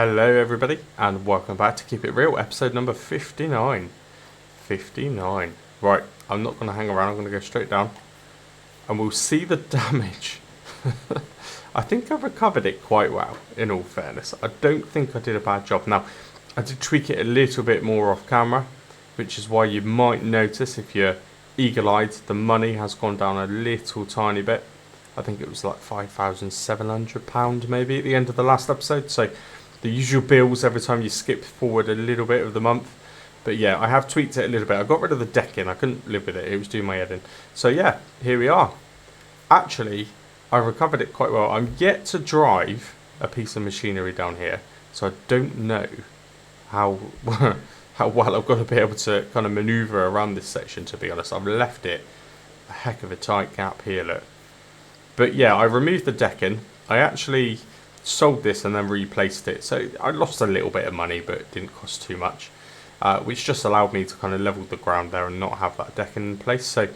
Hello everybody and welcome back to Keep It Real, episode number 59. 59. Right, I'm not going to hang around, I'm going to go straight down and we'll see the damage. I think I've recovered it quite well, in all fairness. I don't think I did a bad job. Now, I did tweak it a little bit more off camera, which is why you might notice if you're eagle-eyed, the money has gone down a little tiny bit. I think it was like £5,700 maybe at the end of the last episode, so the usual bills every time you skip forward a little bit of the month. But yeah, I have tweaked it a little bit. I got rid of the decking. I couldn't live with it. It was doing my head in. So yeah, here we are. Actually, I recovered it quite well. I'm yet to drive a piece of machinery down here. So I don't know how how well I've got to be able to kind of manoeuvre around this section, to be honest. I've left it a heck of a tight gap here, look. But yeah, I removed the decking. I actually sold this and then replaced it, so I lost a little bit of money, but it didn't cost too much, which just allowed me to kind of level the ground there and not have that decking in place. So it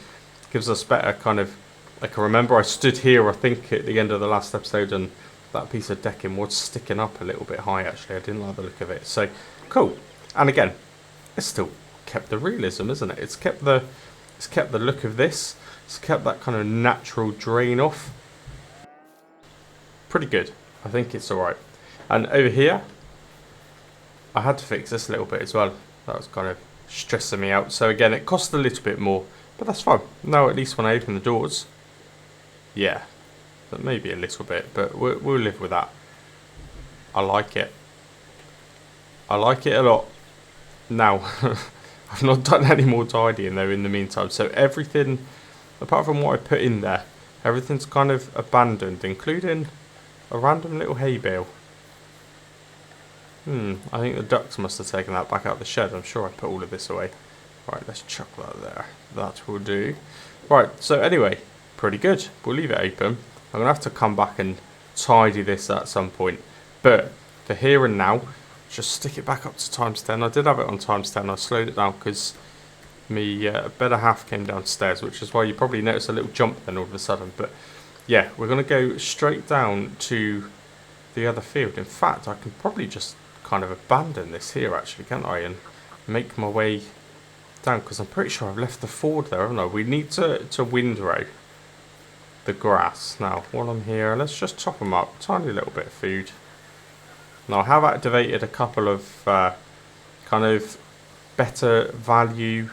gives us better kind of, I can remember I stood here I think at the end of the last episode and that piece of decking was sticking up a little bit high. Actually, I didn't like the look of it. So cool. And again, it's still kept the realism, isn't it? It's kept the look of this. It's kept that kind of natural drain off. Pretty good. I think it's alright. And over here, I had to fix this a little bit as well. That was kind of stressing me out. So again, it cost a little bit more, but that's fine. Now at least when I open the doors, yeah, but maybe a little bit, but we'll live with that. I like it. I like it a lot. Now, I've not done any more tidying though in the meantime. So everything, apart from what I put in there, everything's kind of abandoned, including a random little hay bale. I think the ducks must have taken that back out of the shed. I'm sure I put all of this away. Right, let's chuck that there. That will do. Right, so anyway, pretty good. We'll leave it open. I'm going to have to come back and tidy this at some point. But for here and now, just stick it back up to times 10. I did have it on times 10. I slowed it down because me better half came downstairs, which is why you probably noticed a little jump then all of a sudden. But yeah, we're going to go straight down to the other field. In fact, I can probably just kind of abandon this here actually, can't I? And make my way down, because I'm pretty sure I've left the ford there, haven't I? We need to windrow the grass. Now, while I'm here, let's just chop them up. Tiny little bit of food. Now, I have activated a couple of kind of better value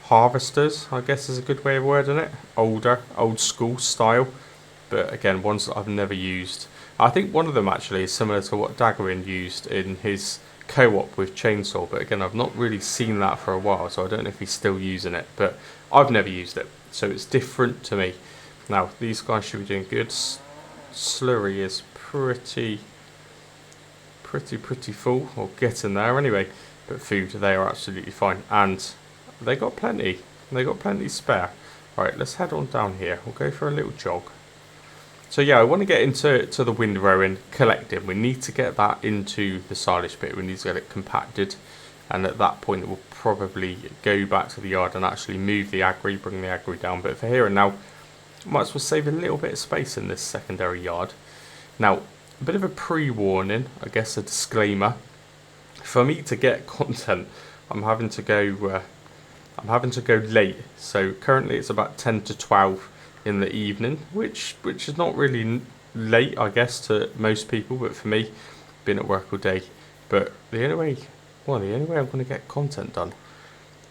harvesters, I guess is a good way of wording it. Old school style. But again, ones that I've never used. I think one of them actually is similar to what Daggerin used in his co-op with Chainsaw. But again, I've not really seen that for a while, so I don't know if he's still using it. But I've never used it, so it's different to me. Now, these guys should be doing good. Slurry is pretty full, or getting there anyway. But food, they are absolutely fine. And they got plenty. They got plenty spare. Right, let's head on down here. We'll go for a little jog. So yeah, I want to get into the windrowing, collecting. We need to get that into the silage pit. We need to get it compacted, and at that point we'll probably go back to the yard and actually move the agri, bring the agri down. But for here and now, might as well save a little bit of space in this secondary yard. Now, a bit of a pre-warning, I guess, a disclaimer. For me to get content, I'm having to go late. So currently it's about 10 to 12 in the evening, which is not really late, I guess, to most people, but for me, been at work all day. But the only way I'm going to get content done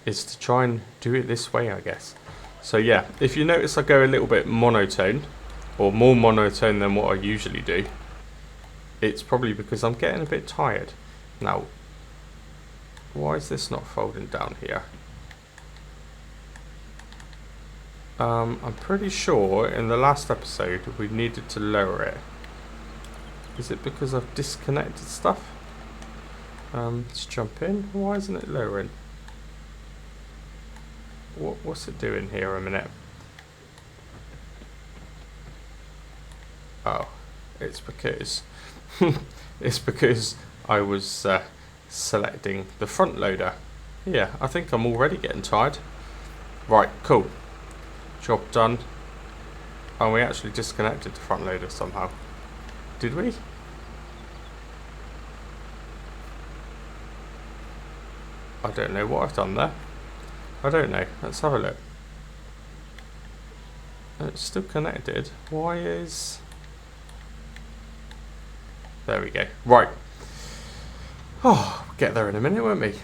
is to try and do it this way, I guess. So yeah, if you notice I go a little bit monotone, or more monotone than what I usually do, it's probably because I'm getting a bit tired. Now, why is this not folding down here? I'm pretty sure in the last episode we needed to lower it. Is it because I've disconnected stuff? Let's jump in. Why isn't it lowering? What's it doing here a minute? Oh, it's because I was selecting the front loader. Yeah, I think I'm already getting tired. Right, cool. Job done. Oh, we actually disconnected the front loader somehow. Did we? I don't know what I've done there. I don't know. Let's have a look. It's still connected. Why is... There we go. Right. Oh, we'll get there in a minute, won't we?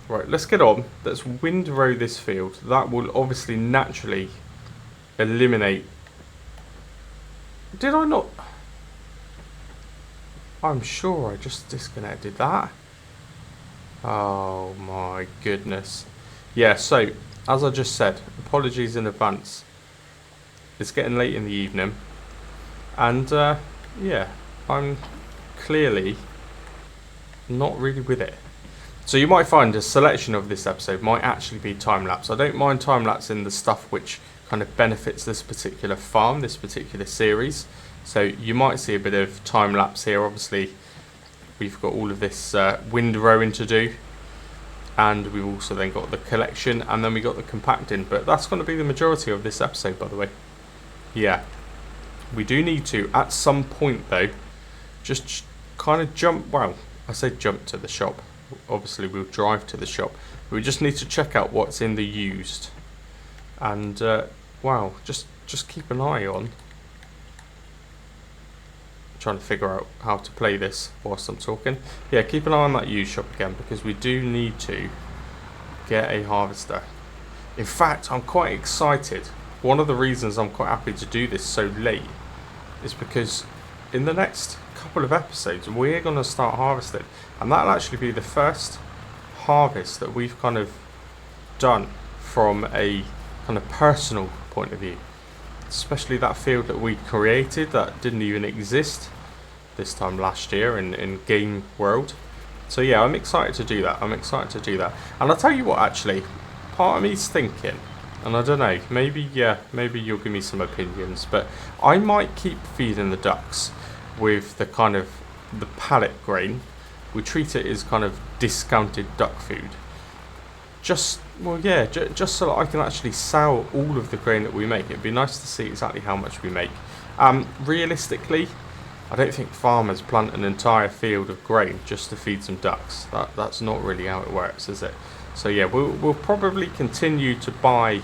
Right, let's get on. Let's windrow this field. That will obviously naturally eliminate... Did I not... I'm sure I just disconnected that. Oh my goodness. Yeah, so, as I just said, apologies in advance. It's getting late in the evening. And, yeah, I'm clearly not really with it. So you might find a selection of this episode might actually be time-lapse. I don't mind time-lapse in the stuff which kind of benefits this particular farm, this particular series. So you might see a bit of time-lapse here. Obviously, we've got all of this windrowing to do. And we've also then got the collection, and then we got the compacting. But that's going to be the majority of this episode, by the way. Yeah. We do need to, at some point though, just kind of jump, well, I say jump to the shop. Obviously we'll drive to the shop. We just need to check out what's in the used. And, wow, just keep an eye on. Trying to figure out how to play this whilst I'm talking. Yeah, keep an eye on that used shop again, because we do need to get a harvester. In fact, I'm quite excited. One of the reasons I'm quite happy to do this so late is because in the next couple of episodes we're going to start harvesting, and that'll actually be the first harvest that we've kind of done from a kind of personal point of view. Especially that field that we created that didn't even exist this time last year in Game World. So yeah, I'm excited to do that. And I'll tell you what, actually, part of me's thinking, and I don't know, maybe you'll give me some opinions, but I might keep feeding the ducks with the kind of the pallet grain. We treat it as kind of discounted duck food. Just so that I can actually sell all of the grain that we make. It'd be nice to see exactly how much we make. Realistically, I don't think farmers plant an entire field of grain just to feed some ducks. That's not really how it works, is it? So yeah, we'll probably continue to buy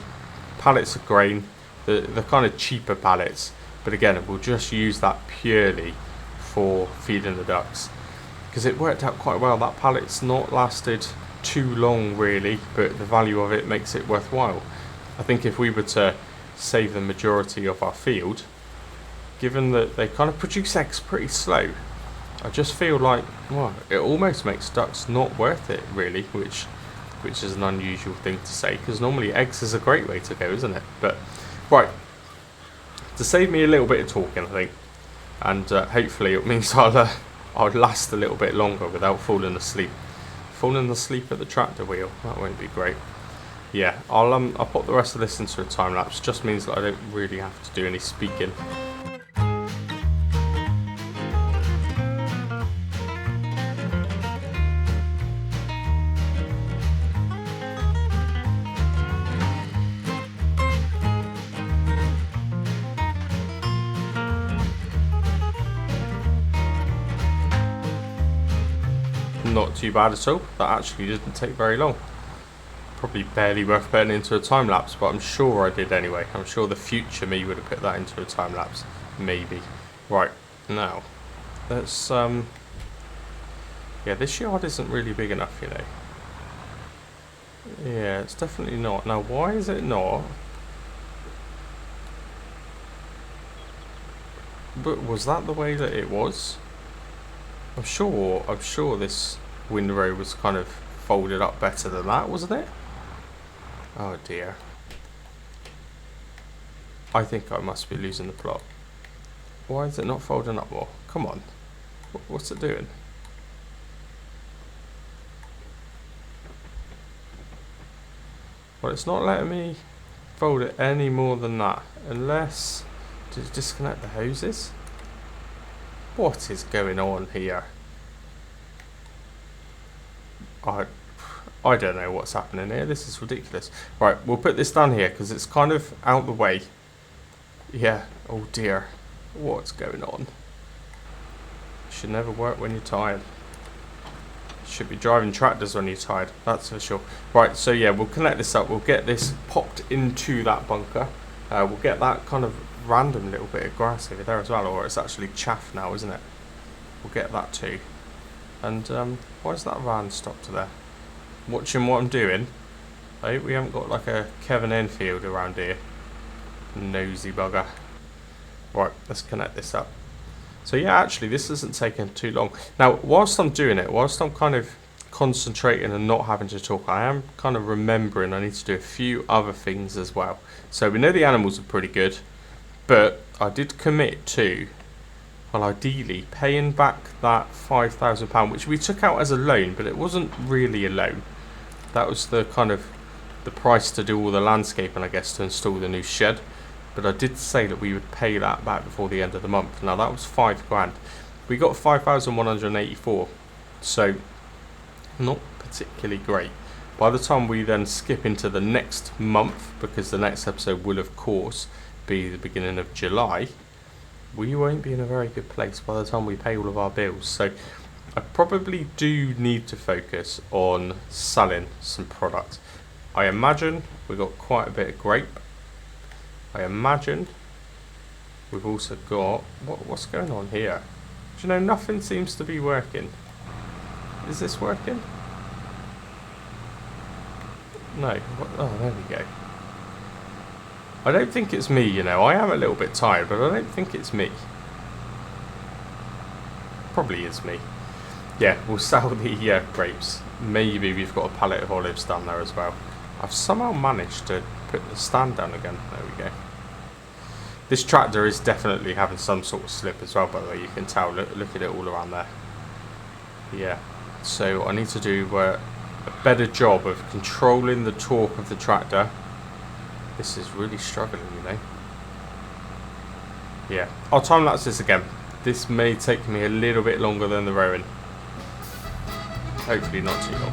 pallets of grain, the kind of cheaper pallets. But again, we'll just use that purely for feeding the ducks, because it worked out quite well. That pallet's not lasted too long really, but the value of it makes it worthwhile. I think if we were to save the majority of our field, given that they kind of produce eggs pretty slow, I just feel like, well, it almost makes ducks not worth it really, which is an unusual thing to say, because normally eggs is a great way to go, isn't it? But right, to save me a little bit of talking, I think, and hopefully it means I'll last a little bit longer without falling asleep. Falling asleep at the tractor wheel, that won't be great. Yeah, I'll put the rest of this into a time lapse. Just means that I don't really have to do any speaking. Not too bad at all. That actually didn't take very long. Probably barely worth putting into a time lapse, but I'm sure I did anyway. I'm sure the future me would have put that into a time lapse, maybe. Right, now let's yeah, this yard isn't really big enough, you know. Yeah, it's definitely not. Now why is it not? But was that the way that it was? I'm sure this windrow was kind of folded up better than that, wasn't it? Oh dear. I think I must be losing the plot. Why is it not folding up more? Come on. What's it doing? Well, it's not letting me fold it any more than that. Unless... Did it disconnect the hoses? What is going on here? I don't know what's happening here. This is ridiculous. Right, we'll put this down here because it's kind of out the way. Yeah. Oh dear. What's going on? Should never work when you're tired. Should be driving tractors when you're tired, that's for sure. Right, so yeah, we'll connect this up. We'll get this popped into that bunker. We'll get that kind of random little bit of grass over there as well, or it's actually chaff now, isn't it? We'll get that too. And why is that van stopped there? Watching what I'm doing. I hope we haven't got like a Kevin Enfield around here. Nosy bugger. Right, let's connect this up. So yeah, actually this isn't taking too long. Now, whilst I'm doing it, whilst I'm kind of concentrating and not having to talk, I am kind of remembering I need to do a few other things as well. So we know the animals are pretty good, but I did commit to, well, ideally paying back that £5,000, which we took out as a loan, but it wasn't really a loan. That was the kind of the price to do all the landscaping, I guess, to install the new shed. But I did say that we would pay that back before the end of the month. Now that was £5,000. We got 5,184, so not particularly great. By the time we then skip into the next month, because the next episode will of course be the beginning of July, we won't be in a very good place by the time we pay all of our bills. So I probably do need to focus on selling some products. I imagine we got quite a bit of grape. I imagine we've also got, what's going on here? Do you know, nothing seems to be working. Is this working? No. Oh, there we go. I don't think it's me, you know. I am a little bit tired, but I don't think it's me. Probably is me. Yeah, we'll sell the grapes. Maybe we've got a pallet of olives down there as well. I've somehow managed to put the stand down again. There we go. This tractor is definitely having some sort of slip as well, by the way. You can tell. Look at it all around there. Yeah. So I need to do a better job of controlling the torque of the tractor. This is really struggling, you know. Yeah. I'll time lapse this again. This may take me a little bit longer than the rowing. Hopefully not too long.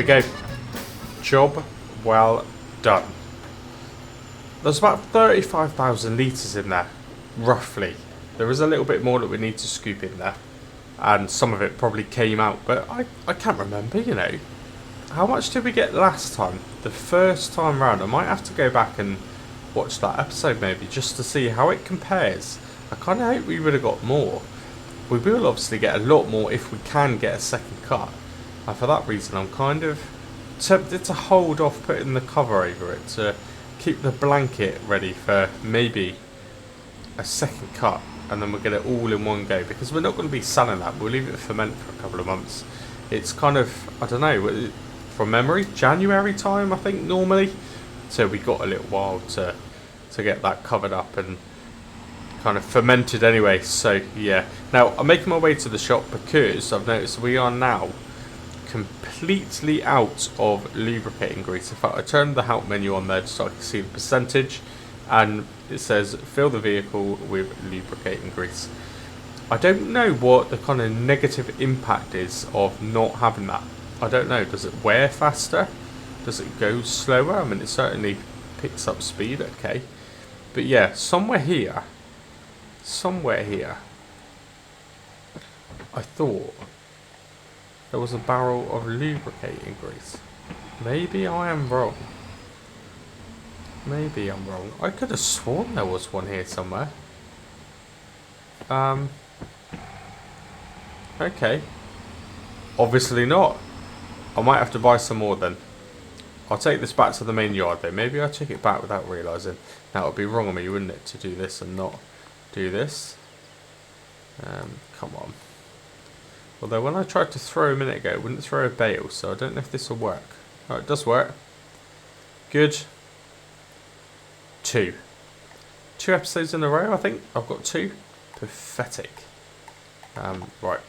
we go. Job well done. There's about 35,000 litres in there, roughly. There is a little bit more that we need to scoop in there. And some of it probably came out, but I can't remember, you know. How much did we get last time? The first time round. I might have to go back and watch that episode maybe, just to see how it compares. I kind of hope we would have got more. We will obviously get a lot more if we can get a second cut. And for that reason, I'm kind of tempted to hold off putting the cover over it, to keep the blanket ready for maybe a second cut, and then we'll get it all in one go, because we're not going to be selling that. We'll leave it ferment for a couple of months. It's kind of, I don't know, from memory, January time I think normally, so we got a little while to get that covered up and kind of fermented anyway. So yeah, now I'm making my way to the shop because I've noticed we are now completely out of lubricating grease. In fact, I turned the help menu on there so I can see the percentage, and it says fill the vehicle with lubricating grease. I don't know what the kind of negative impact is of not having that. I don't know, does it wear faster? Does it go slower? I mean, it certainly picks up speed, okay. But yeah, somewhere here, I thought there was a barrel of lubricating grease. Maybe I am wrong. Maybe I'm wrong. I could have sworn there was one here somewhere. Okay. Obviously not. I might have to buy some more then. I'll take this back to the main yard though. Maybe I took it back without realising. That would be wrong of me, wouldn't it, to do this and not do this? Come on. Although when I tried to throw a minute ago, it wouldn't throw a bale, so I don't know if this will work. Oh, it does work. Good. 2 episodes in a row, I think. I've got 2. Pathetic. Right.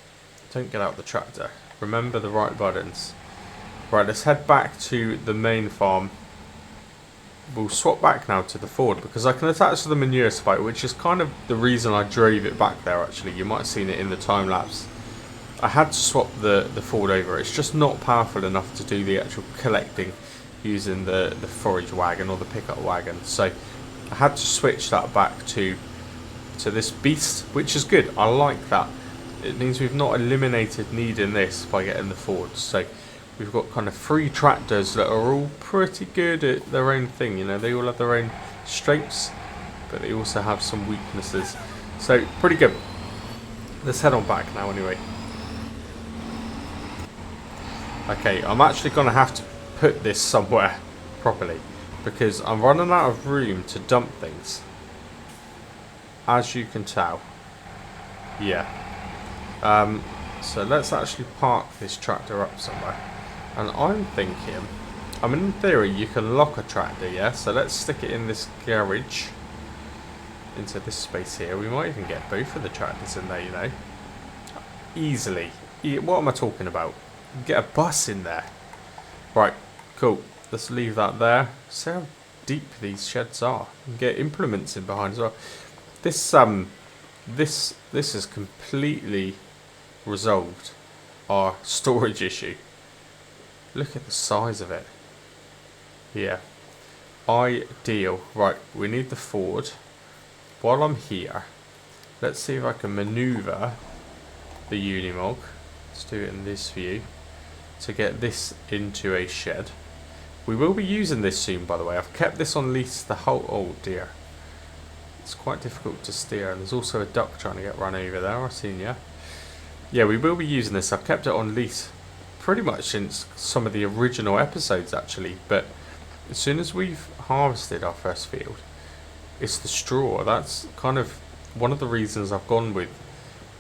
Don't get out the tractor. Remember the right buttons. Right, let's head back to the main farm. We'll swap back now to the Ford because I can attach to the manure spike, which is kind of the reason I drove it back there actually. You might have seen it in the time lapse. I had to swap the Ford over. It's just not powerful enough to do the actual collecting using the forage wagon or the pickup wagon. So I had to switch that back to this beast, which is good. I like that. It means we've not eliminated needing this by getting the Ford. So we've got kind of 3 tractors that are all pretty good at their own thing. You know, they all have their own strengths, but they also have some weaknesses. So pretty good. Let's head on back now anyway. Okay, I'm actually going to have to put this somewhere properly because I'm running out of room to dump things, as you can tell. Yeah. So let's actually park this tractor up somewhere. And I'm thinking, I mean, in theory you can lock a tractor, yeah? So let's stick it in this garage, into this space here. We might even get both of the tractors in there, you know. Easily. What am I talking about? Get a bus in there. Right, cool. Let's leave that there. See how deep these sheds are. And get implements in behind as well. This has completely resolved our storage issue. Look at the size of it. Yeah. Ideal. Right, we need the Ford. While I'm here, let's see if I can manoeuvre the Unimog. Let's do it in this view to get this into a shed. We will be using this soon, by the way. I've kept this on lease the whole... Oh dear. It's quite difficult to steer, and there's also a duck trying to get run over there. I've seen you. Yeah, we will be using this. I've kept it on lease pretty much since some of the original episodes actually, but as soon as we've harvested our first field, it's the straw. That's kind of one of the reasons I've gone with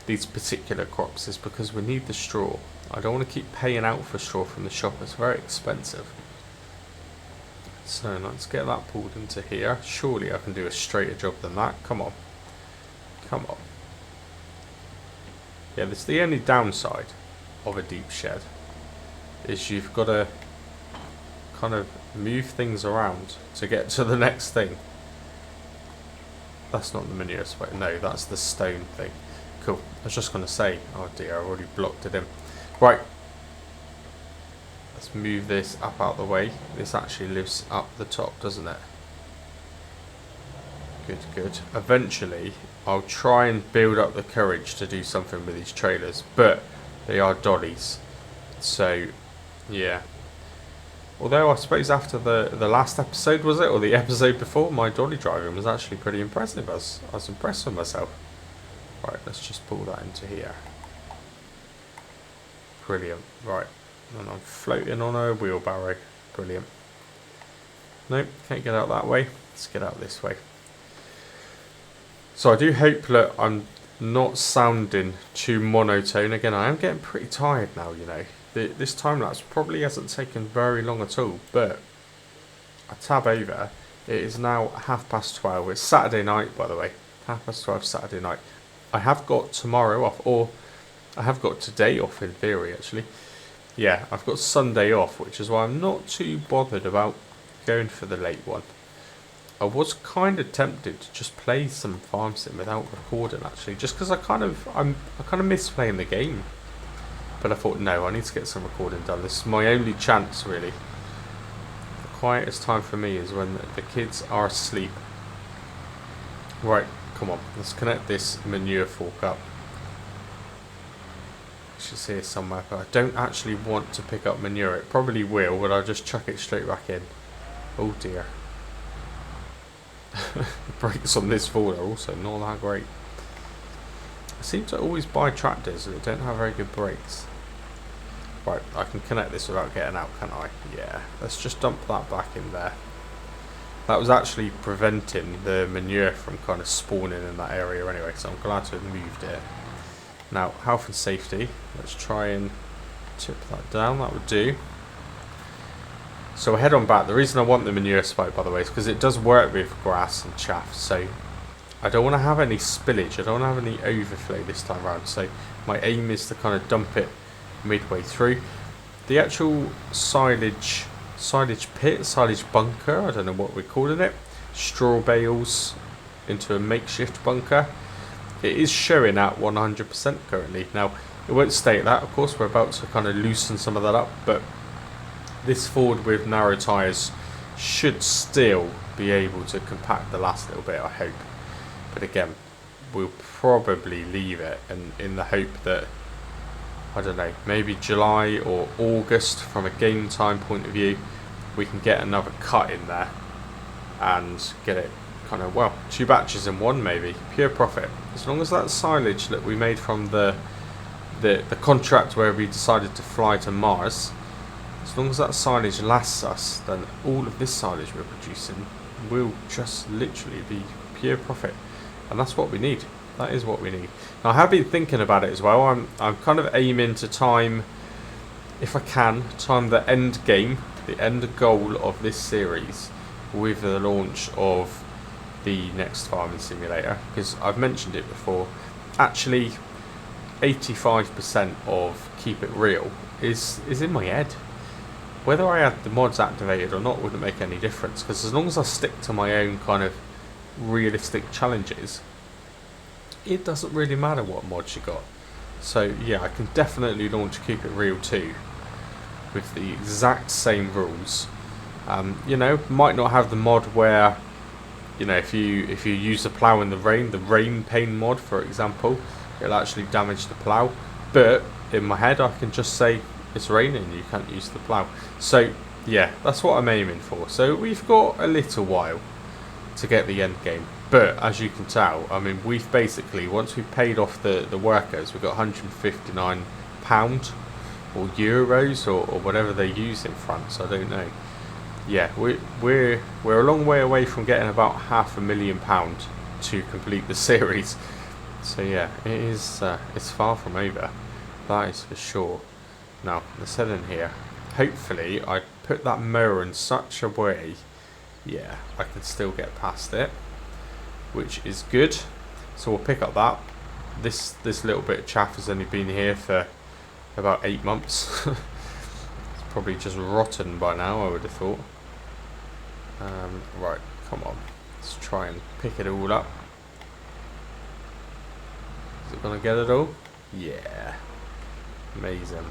these particular crops, is because we need the straw. I don't want to keep paying out for straw from the shop. It's very expensive. So let's get that pulled into here. Surely I can do a straighter job than that. Come on. Come on. Yeah, that's the only downside of a deep shed, is you've got to kind of move things around to get to the next thing. That's not the manure spike. No, that's the stone thing. Cool. I was just going to say, oh dear, I already blocked it in. Right. Let's move this up out the way. This actually lives up the top, doesn't it? Good, good. Eventually, I'll try and build up the courage to do something with these trailers, but they are dollies. So, yeah. Although I suppose after the last episode, was it, or the episode before, my dolly driving was actually pretty impressive. I was impressed with myself. Right, let's just pull that into here. Brilliant. Right, and I'm floating on a wheelbarrow. Brilliant. Nope, can't get out that way. Let's get out this way. So I do hope that I'm not sounding too monotone. Again, I am getting pretty tired now, you know. This time lapse probably hasn't taken very long at all, but I tab over. It is now 12:30. It's Saturday night, by the way. 12:30 Saturday night. I have got tomorrow off, or I have got today off in theory, actually. Yeah, I've got Sunday off, which is why I'm not too bothered about going for the late one. I was kind of tempted to just play some Farm Sim without recording, actually, just because I kind of miss playing the game. But I thought, no, I need to get some recording done. This is my only chance, really. The quietest time for me is when the kids are asleep. Right, come on, let's connect this manure fork up. It's just here somewhere, but I don't actually want to pick up manure. It probably will, but I'll just chuck it straight back in. Oh dear. The brakes on this Ford are also not that great. I seem to always buy tractors that don't have very good brakes. Right, I can connect this without getting out, can't I? Yeah, let's just dump that back in there. That was actually preventing the manure from kind of spawning in that area anyway, so I'm glad to have moved it. Now, health and safety. Let's try and tip that down, that would do. So head on back. The reason I want the manure spike, by the way, is because it does work with grass and chaff, so I don't want to have any spillage, I don't want to have any overflow this time around, so my aim is to kind of dump it midway through. The actual silage pit, silage bunker, I don't know what we're calling it, straw bales into a makeshift bunker. It is showing at 100% currently. Now, it won't stay at that, of course, we're about to kind of loosen some of that up, but this Ford with narrow tyres should still be able to compact the last little bit, I hope. But again, we'll probably leave it in the hope that, I don't know, maybe July or August from a game time point of view, we can get another cut in there and get it kind of, well, 2 batches in one maybe, pure profit. As long as that silage that we made from the contract where we decided to fly to Mars, as long as that silage lasts us, then all of this silage we're producing will just literally be pure profit. And that's what we need. That is what we need. Now, I have been thinking about it as well. I'm kind of aiming to time, if I can, time the end game, the end goal of this series with the launch of the next farming simulator. Because I've mentioned it before. Actually, 85% of Keep It Real is in my head. Whether I had the mods activated or not wouldn't make any difference. Because as long as I stick to my own kind of realistic challenges, it doesn't really matter what mods you got. So yeah, I can definitely launch Keep It Real 2 with the exact same rules. You know, might not have the mod where, you know, if you use the plough in the rain pain mod, for example, it'll actually damage the plough. But in my head, I can just say it's raining, you can't use the plough. So yeah, that's what I'm aiming for. So we've got a little while to get the end game. But as you can tell, I mean, we've basically, once we've paid off the workers, we've got £159 or euros or whatever they use in France, I don't know. Yeah, we're a long way away from getting about £500,000 to complete the series. So yeah, it is it's far from over, that is for sure. Now, let's head in here. Hopefully I put that mower in such a way, yeah, I can still get past it, which is good. So we'll pick up that. This little bit of chaff has only been here for about 8 months. It's probably just rotten by now, I would have thought. Right, come on. Let's try and pick it all up. Is it going to get it all? Yeah. Amazing.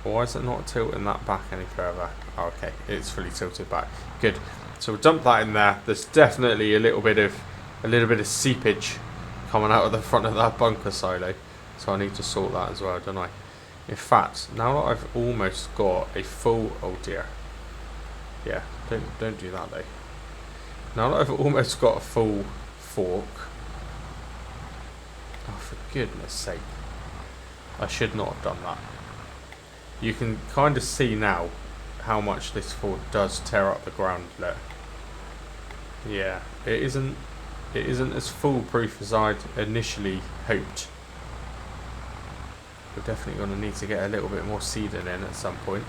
Why is it not tilting that back any further? Oh, okay, it's fully tilted back. Good. So we'll dump that in there. There's definitely a little bit of seepage coming out of the front of that bunker silo. So I need to sort that as well, don't I? In fact, now that I've almost got a full, oh dear. Yeah, don't do that though. Now that I've almost got a full fork. Oh, for goodness sake. I should not have done that. You can kind of see now how much this fork does tear up the ground. Look. Yeah, it isn't as foolproof as I'd initially hoped. We're definitely going to need to get a little bit more seeding in at some point.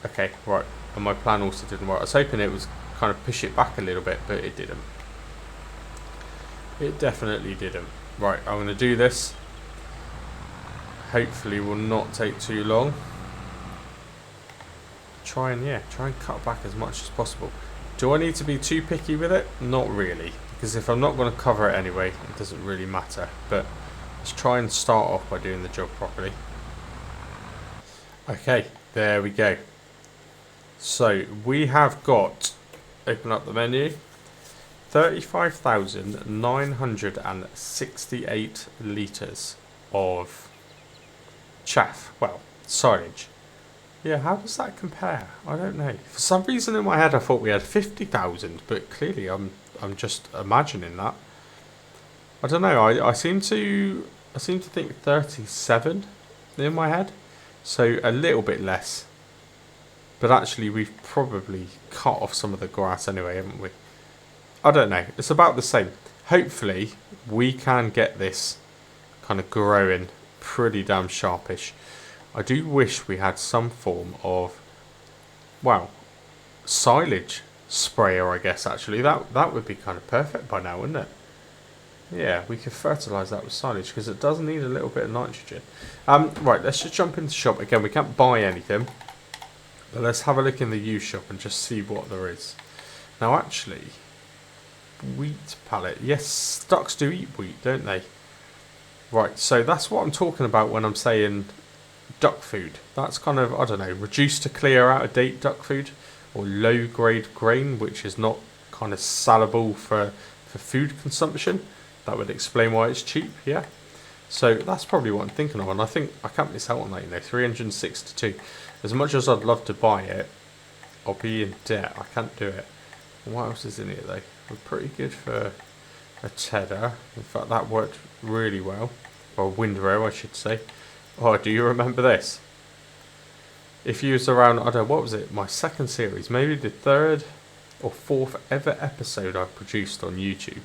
Okay, right. And my plan also didn't work. I was hoping it was kind of push it back a little bit, but it didn't. It definitely didn't. Right, I'm going to do this. Hopefully will not take too long. Try and cut back as much as possible. Do I need to be too picky with it? Not really, because if I'm not going to cover it anyway, it doesn't really matter. But let's try and start off by doing the job properly. Okay, there we go. So we have got, open up the menu, 35,968 litres of chaff, well, silage. Yeah, how does that compare? I don't know. For some reason in my head I thought we had 50,000, but clearly I'm just imagining that. I don't know. I seem to think 37 in my head, so a little bit less. But actually, we've probably cut off some of the grass anyway, haven't we? I don't know. It's about the same. Hopefully, we can get this kind of growing pretty damn sharpish. I do wish we had some form of, well, silage sprayer, I guess, actually. That would be kind of perfect by now, wouldn't it? Yeah, we could fertilise that with silage because it does need a little bit of nitrogen. Right, let's just jump into the shop. Again, we can't buy anything. But let's have a look in the used shop and just see what there is. Now, actually, wheat pallet. Yes, ducks do eat wheat, don't they? Right, so that's what I'm talking about when I'm saying duck food. That's kind of, I don't know, reduced to clear out of date duck food or low grade grain, which is not kind of salable for food consumption. That would explain why it's cheap, yeah. So that's probably what I'm thinking of, and I think I can't miss out on that, 362. As much as I'd love to buy it, I'll be in debt. I can't do it. What else is in here though? We're pretty good for a tedder. In fact, that worked really well. Or a windrow, I should say. Oh, do you remember this? If you was around, I don't know, what was it? My second series, maybe the third or fourth ever episode I produced on YouTube.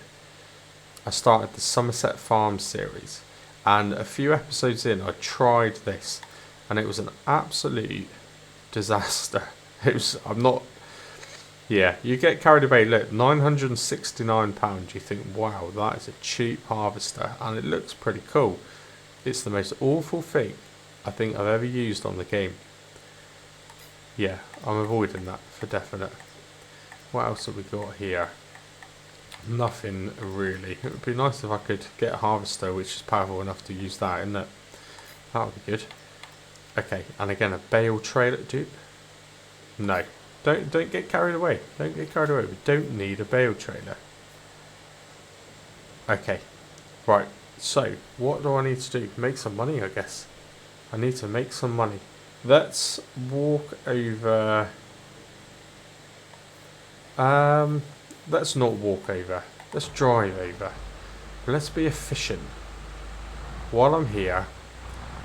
I started the Somerset Farms series, and a few episodes in I tried this, and it was an absolute disaster. Yeah, you get carried away. Look, £969. You think, wow, that is a cheap harvester, and it looks pretty cool. It's the most awful thing I think I've ever used on the game. Yeah, I'm avoiding that for definite. What else have we got here? Nothing really. It would be nice if I could get a harvester which is powerful enough to use that, isn't it? That would be good. Okay, and again a bale trailer, dude. No, don't get carried away. Don't get carried away. We don't need a bale trailer. Okay, right. So what do I need to do? Make some money, I guess. I need to make some money. Let's walk over. Let's not walk over. Let's drive over. Let's be efficient. While I'm here,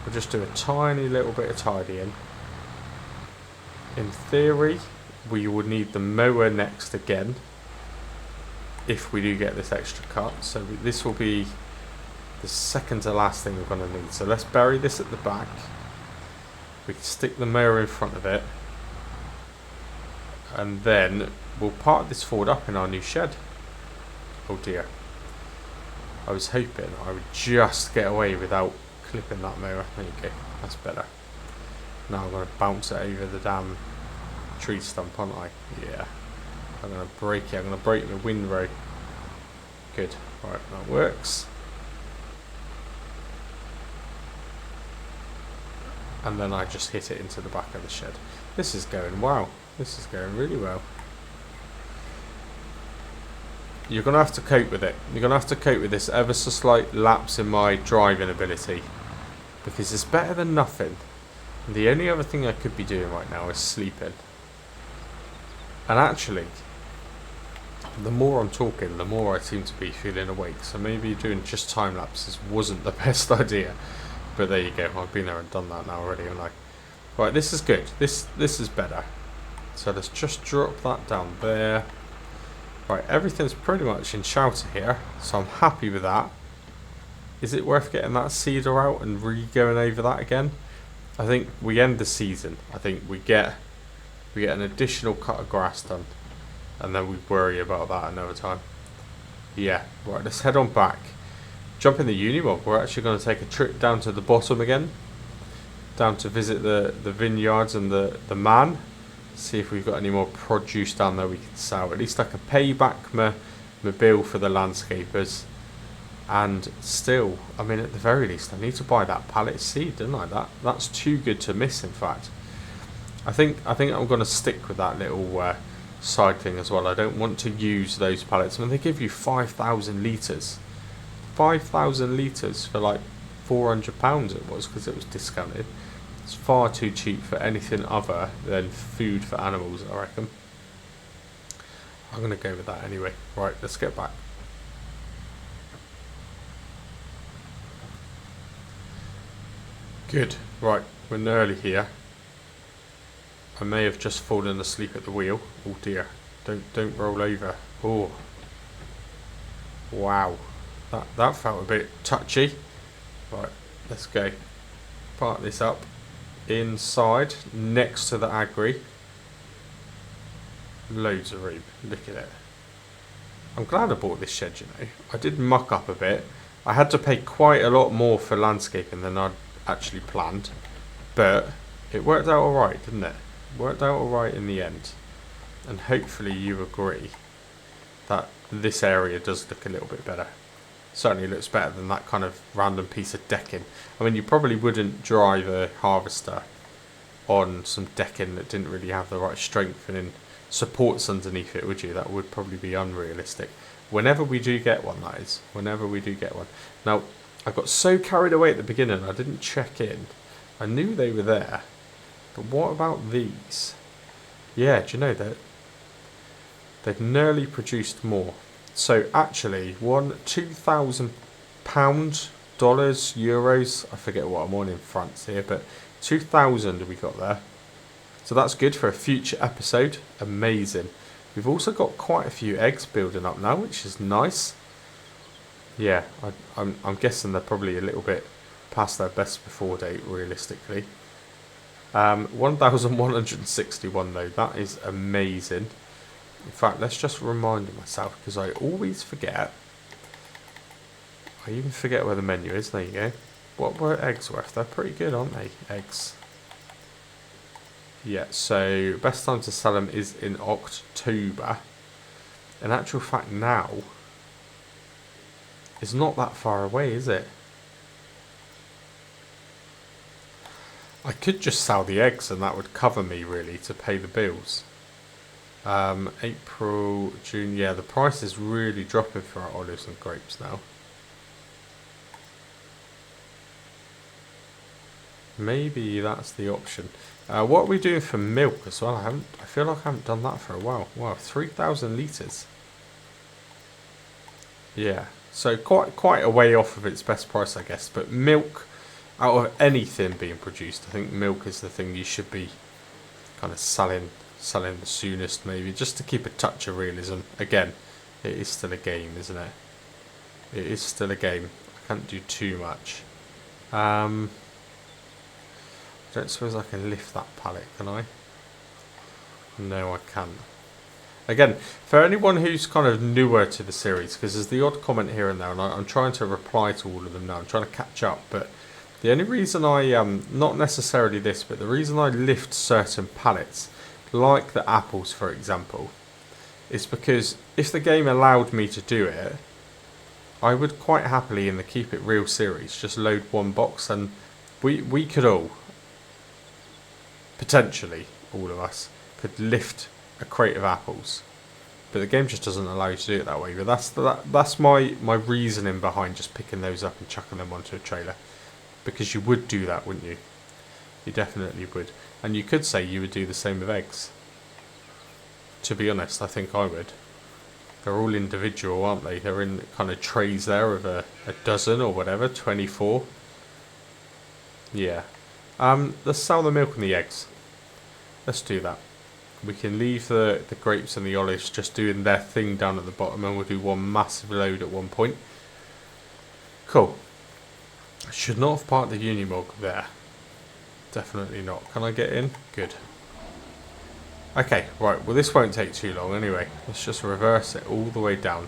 we'll just do a tiny little bit of tidying. In theory, we would need the mower next again, if we do get this extra cut. So this will be the second to last thing we're going to need. So let's bury this at the back. We can stick the mower in front of it. And then we'll park this Ford up in our new shed. Oh dear. I was hoping I would just get away without clipping that mower. There you go. That's better. Now I'm going to bounce it over the damn tree stump, aren't I? Yeah. I'm going to break it. I'm going to break the windrow. Good. Right, that works. and then I just hit it into the back of the shed. This is going well. This is going really well. You're going to have to cope with it. You're going to have to cope with this ever so slight lapse in my driving ability. Because it's better than nothing. The only other thing I could be doing right now is sleeping. And actually, the more I'm talking, the more I seem to be feeling awake. So maybe doing just time lapses wasn't the best idea. But there you go. I've been there and done that now already, haven't I? Right, this is good. This is better. So let's just drop that down there. Right, everything's pretty much in shelter here, so I'm happy with that. Is it worth getting that cedar out and re-going over that again? I think we end the season. I think we get an additional cut of grass done, and then we worry about that another time. Yeah, right, let's head on back. Jump in the Unimob. We're actually going to take a trip down to the bottom again, down to visit the vineyards and the man. See if we've got any more produce down there we can sell. At least I can pay back my bill for the landscapers. And still, I mean, at the very least, I need to buy that pallet seed, don't I? That's too good to miss, in fact. I think I'm going to stick with that little side thing as well. I don't want to use those pallets. I mean, they give you 5,000 litres. 5,000 litres for like £400 it was, because it was discounted. It's far too cheap for anything other than food for animals, I reckon. I'm going to go with that anyway. Right, let's get back. Good. Right, we're nearly here. I may have just fallen asleep at the wheel. Oh dear. Don't roll over. Oh. Wow. That felt a bit touchy. Right, let's go. Park this up. Inside, next to the agri. Loads of room. Look at it. I'm glad I bought this shed, you know. I did muck up a bit. I had to pay quite a lot more for landscaping than I'd actually planned. But it worked out alright, didn't it? Worked out alright in the end. And hopefully you agree that this area does look a little bit better. Certainly looks better than that kind of random piece of decking. I mean, you probably wouldn't drive a harvester on some decking that didn't really have the right strengthening supports underneath it, would you? That would probably be unrealistic. Whenever we do get one, that is. Whenever we do get one. Now, I got so carried away at the beginning, I didn't check in. I knew they were there. But what about these? Yeah, do you know that they've nearly produced more. So actually, £2,000, dollars, euros. I forget what I'm on in France here, but 2,000 we got there. So that's good for a future episode. Amazing. We've also got quite a few eggs building up now, which is nice. Yeah, I'm guessing they're probably a little bit past their best before date, realistically. 1,161 though. That is amazing. In fact, let's just remind myself, because I always forget. I even forget where the menu is. There you go. What were eggs worth? They're pretty good, aren't they? Eggs. Yeah, so best time to sell them is in October. In actual fact now, it's not that far away, is it? I could just sell the eggs and that would cover me really to pay the bills. April, June, yeah, the price is really dropping for our olives and grapes now. Maybe that's the option. What are we doing for milk as well? I feel like I haven't done that for a while. Wow, 3,000 litres. Yeah, so quite a way off of its best price, I guess. But milk, out of anything being produced, I think milk is the thing you should be kind of selling the soonest, maybe, just to keep a touch of realism. Again, it is still a game, isn't it? It is still a game. I can't do too much. I don't suppose I can lift that pallet, can I? No, I can't. Again, for anyone who's kind of newer to the series, because there's the odd comment here and there, and I'm trying to reply to all of them now. I'm trying to catch up, but the only reason I, not necessarily this, but the reason I lift certain pallets, like the apples for example, is because if the game allowed me to do it, I would quite happily in the Keep It Real series just load one box, and we could all, potentially, all of us, could lift a crate of apples. But the game just doesn't allow you to do it that way. But that's my reasoning behind just picking those up and chucking them onto a trailer. Because you would do that, wouldn't you? You definitely would. And you could say you would do the same with eggs. To be honest, I think I would. They're all individual, aren't they? They're in kind of trays there of a dozen or whatever, 24. Yeah. Let's sell the milk and the eggs. Let's do that. We can leave the grapes and the olives just doing their thing down at the bottom, and we'll do one massive load at one point. Cool. I should not have parked the Unimog there. Definitely not. Can I get in? Good. Okay, right. Well, this won't take too long anyway. Let's just reverse it all the way down.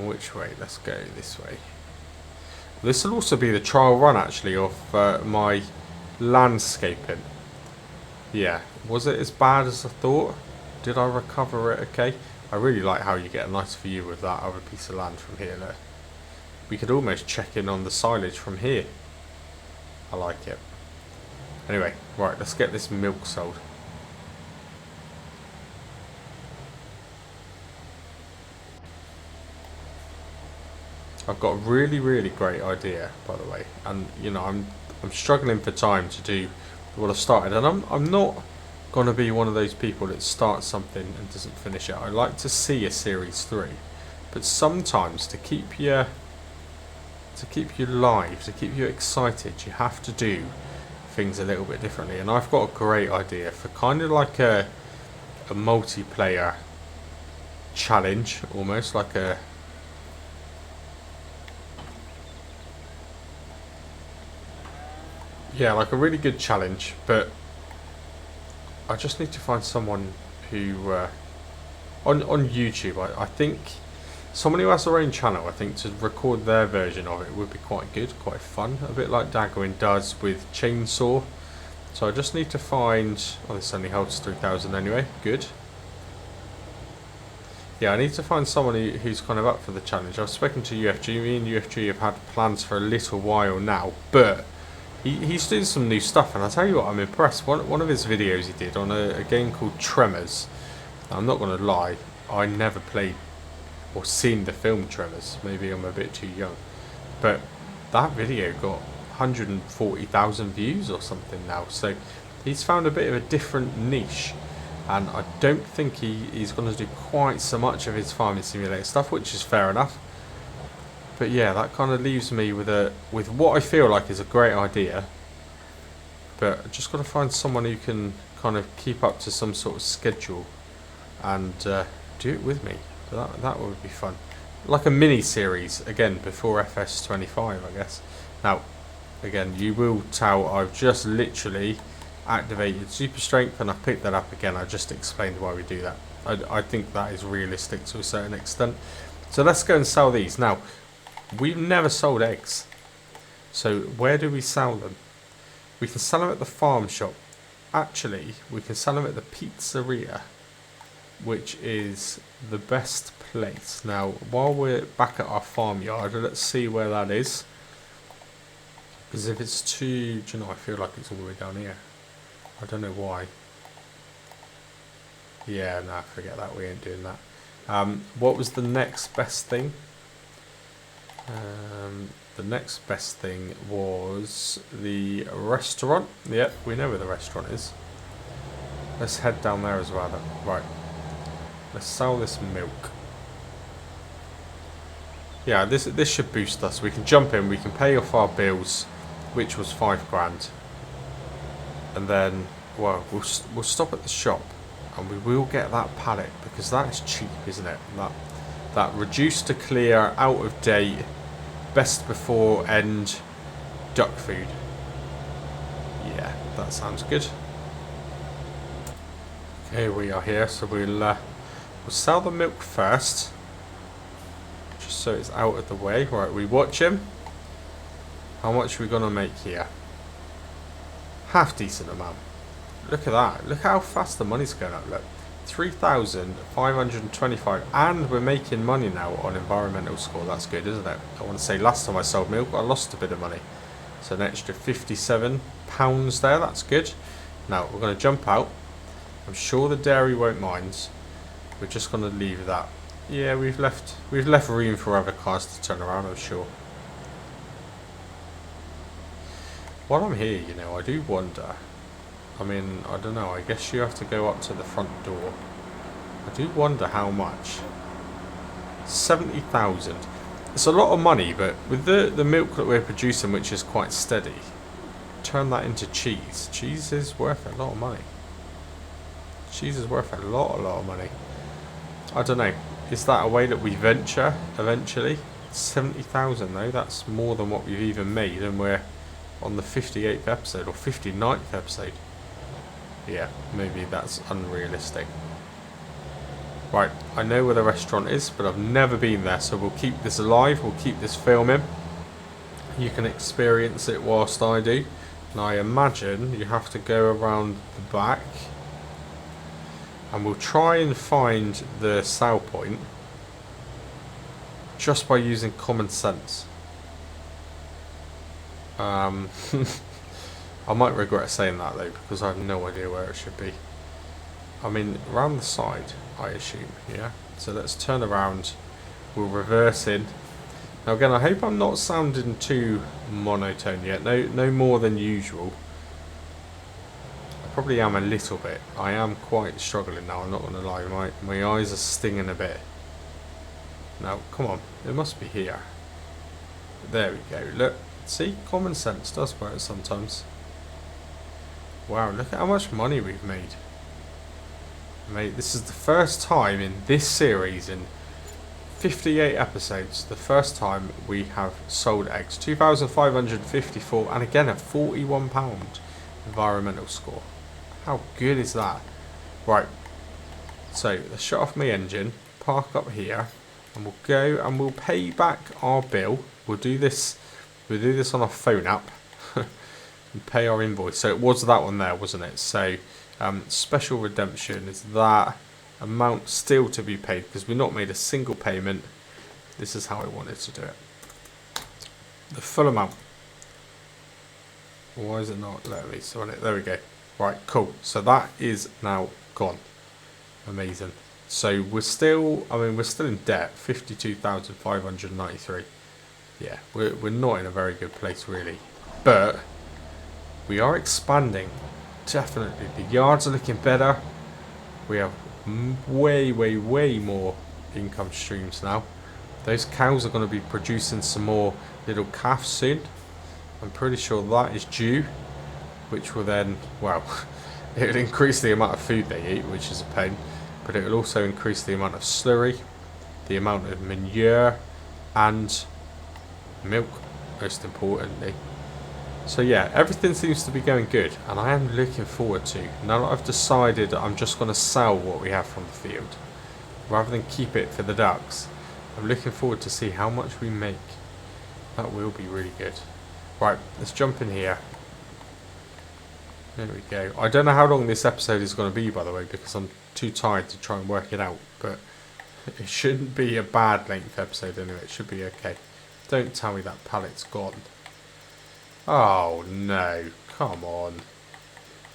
Which way? Let's go this way. This will also be the trial run, actually, of my landscaping. Yeah. Was it as bad as I thought? Did I recover it okay? I really like how you get a nice view with that other piece of land from here. Look. We could almost check in on the silage from here. I like it. Anyway, right, let's get this milk sold. I've got a really, really great idea, by the way, and you know I'm struggling for time to do what I've started, and I'm not gonna be one of those people that starts something and doesn't finish it. I like to see a series through, but sometimes to keep you live, to keep you excited, you have to do things a little bit differently. And I've got a great idea for kind of like a multiplayer challenge, almost like a like a really good challenge, but I just need to find someone who on YouTube, I think someone who has their own channel, I think, to record their version of it would be quite good, quite fun, a bit like Dagwin does with Chainsaw. So I just need to find, oh, this only holds 3,000 anyway, good. Yeah, I need to find someone who's kind of up for the challenge. I've spoken to UFG, me and UFG have had plans for a little while now, but he's doing some new stuff, and I'll tell you what, I'm impressed. One of his videos he did on a game called Tremors. I'm not going to lie, I never played or seen the film Tremors. Maybe I'm a bit too young, but that video got 140,000 views or something now. So he's found a bit of a different niche, and I don't think he's going to do quite so much of his farming simulator stuff, which is fair enough. But yeah, that kind of leaves me with what I feel like is a great idea, but I just got to find someone who can kind of keep up to some sort of schedule and do it with me. So that would be fun, like a mini series again before FS25, I guess. Now, again, you will tell I've just literally activated super strength, and I picked that up again. I just explained why we do that. I think that is realistic to a certain extent. So let's go and sell these. Now, we've never sold eggs, so where do we sell them? We can sell them at the farm shop. Actually, we can sell them at the pizzeria, which is the best place. Now, while we're back at our farmyard, let's see where that is. Because if it's too, do you know, I feel like it's all the way down here. I don't know why. Yeah, nah, forget that. We ain't doing that. What was the next best thing? The next best thing was the restaurant. Yep, we know where the restaurant is. Let's head down there as well then. Right. Let's sell this milk. Yeah, this should boost us. We can jump in, we can pay off our bills, which was 5 grand. And then, well, we'll stop at the shop, and we will get that pallet, because that is cheap, isn't it? That reduced to clear, out of date, best before end duck food. Yeah, that sounds good. Okay, we are here, so we'll sell the milk first, just so it's out of the way. Right, we watch him. How much are we gonna make here? Half decent amount. Look at that. Look how fast the money's going up. Look, 3,525, and we're making money now on environmental score. That's good, isn't it? I want to say last time I sold milk, I lost a bit of money. So an extra £57 there, that's good. Now we're going to jump out. I'm sure the dairy won't mind. We're just going to leave that. Yeah, we've left room for other cars to turn around, I'm sure. While I'm here, you know, I do wonder. I mean, I don't know, I guess you have to go up to the front door. I do wonder how much. 70,000. It's a lot of money, but with the milk that we're producing, which is quite steady, turn that into cheese. Cheese is worth a lot of money. Cheese is worth a lot of money. I don't know. Is that a way that we venture eventually? 70,000 though, that's more than what we've even made, and we're on the 58th episode or 59th episode. Yeah, maybe that's unrealistic. Right, I know where the restaurant is, but I've never been there, so we'll keep this alive, we'll keep this filming. You can experience it whilst I do. And I imagine you have to go around the back. And we'll try and find the sell point just by using common sense. I might regret saying that though, because I have no idea where it should be. I mean, around the side, I assume, yeah? So let's turn around, we'll reverse in. Now again, I hope I'm not sounding too monotone yet, no more than usual. I probably am a little bit. I am quite struggling now, I'm not going to lie, my eyes are stinging a bit. Now, come on, it must be here. There we go, look, see, common sense does work sometimes. Wow, look at how much money we've made. Mate, this is the first time in this series, in 58 episodes, the first time we have sold eggs. 2,554, and again a £41 environmental score. How good is that? Right, so let's shut off my engine, park up here, and we'll go and we'll pay back our bill. We'll do this on our phone app and pay our invoice. So it was that one there, wasn't it? So special redemption is that amount still to be paid, because we've not made a single payment. This is how I wanted to do it. The full amount. Why is it not letting me on it? There we go. Right, cool. So that is now gone. Amazing. So we're still in debt, 52,593. Yeah, we're not in a very good place really, but we are expanding. Definitely, the yards are looking better. We have way more income streams now. Those cows are going to be producing some more little calves soon. I'm pretty sure that is due, which will then, well, it'll increase the amount of food they eat, which is a pain, but it will also increase the amount of slurry, the amount of manure, and milk, most importantly. So yeah, everything seems to be going good, and I am looking forward to, now that I've decided that I'm just going to sell what we have from the field, rather than keep it for the ducks. I'm looking forward to see how much we make. That will be really good. Right, let's jump in here. There we go. I don't know how long this episode is going to be, by the way, because I'm too tired to try and work it out, but it shouldn't be a bad length episode anyway. It should be okay. Don't tell me that pallet's gone. Oh no, come on.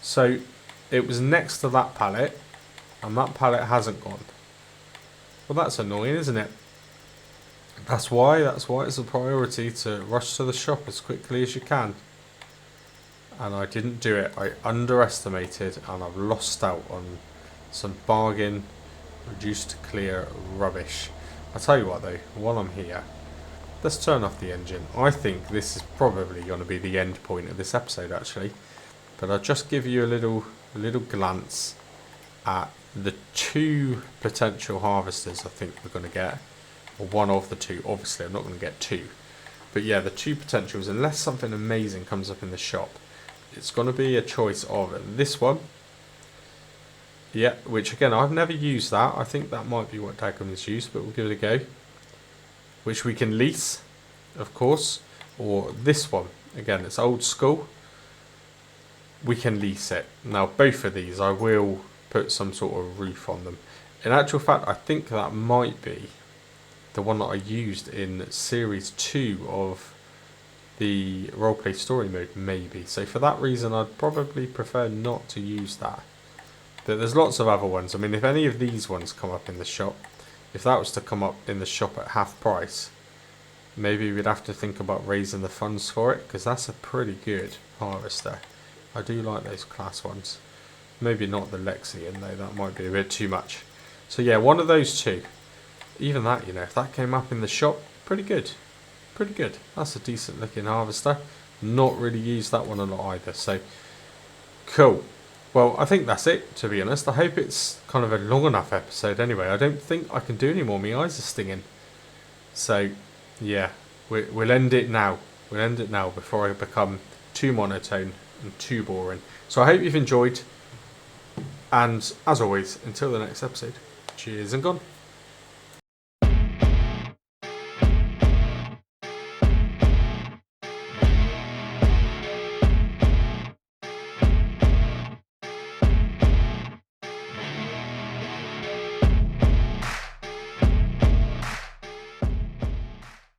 So it was next to that pallet, and that pallet hasn't gone. Well, that's annoying, isn't it? That's why it's a priority to rush to the shop as quickly as you can. And I didn't do it. I underestimated, and I've lost out on some bargain reduced to clear rubbish. I'll tell you what though, while I'm here, let's turn off the engine. I think this is probably going to be the end point of this episode actually. But I'll just give you a little glance at the two potential harvesters I think we're going to get. Or one of the two. Obviously I'm not going to get two. But yeah, the two potentials, unless something amazing comes up in the shop, it's going to be a choice of this one. Yeah, which again, I've never used that. I think that might be what Dagum has used, but we'll give it a go. Which we can lease, of course. Or this one. Again, it's old school. We can lease it. Now, both of these, I will put some sort of roof on them. In actual fact, I think that might be the one that I used in series 2 of the roleplay story mode, maybe. So for that reason, I'd probably prefer not to use that. But there's lots of other ones. I mean, if any of these ones come up in the shop, if that was to come up in the shop at half price, maybe we'd have to think about raising the funds for it, because that's a pretty good harvester. I do like those class ones. Maybe not the Lexian though, that might be a bit too much. So yeah, one of those two. Even that, you know, if that came up in the shop, pretty good. Pretty good. That's a decent looking harvester. Not really used that one a lot either, so cool. Well, I think that's it, to be honest. I hope it's kind of a long enough episode anyway. I don't think I can do any more. My eyes are stinging. So, yeah, we'll end it now. We'll end it now before I become too monotone and too boring. So I hope you've enjoyed. And as always, until the next episode, cheers and gone.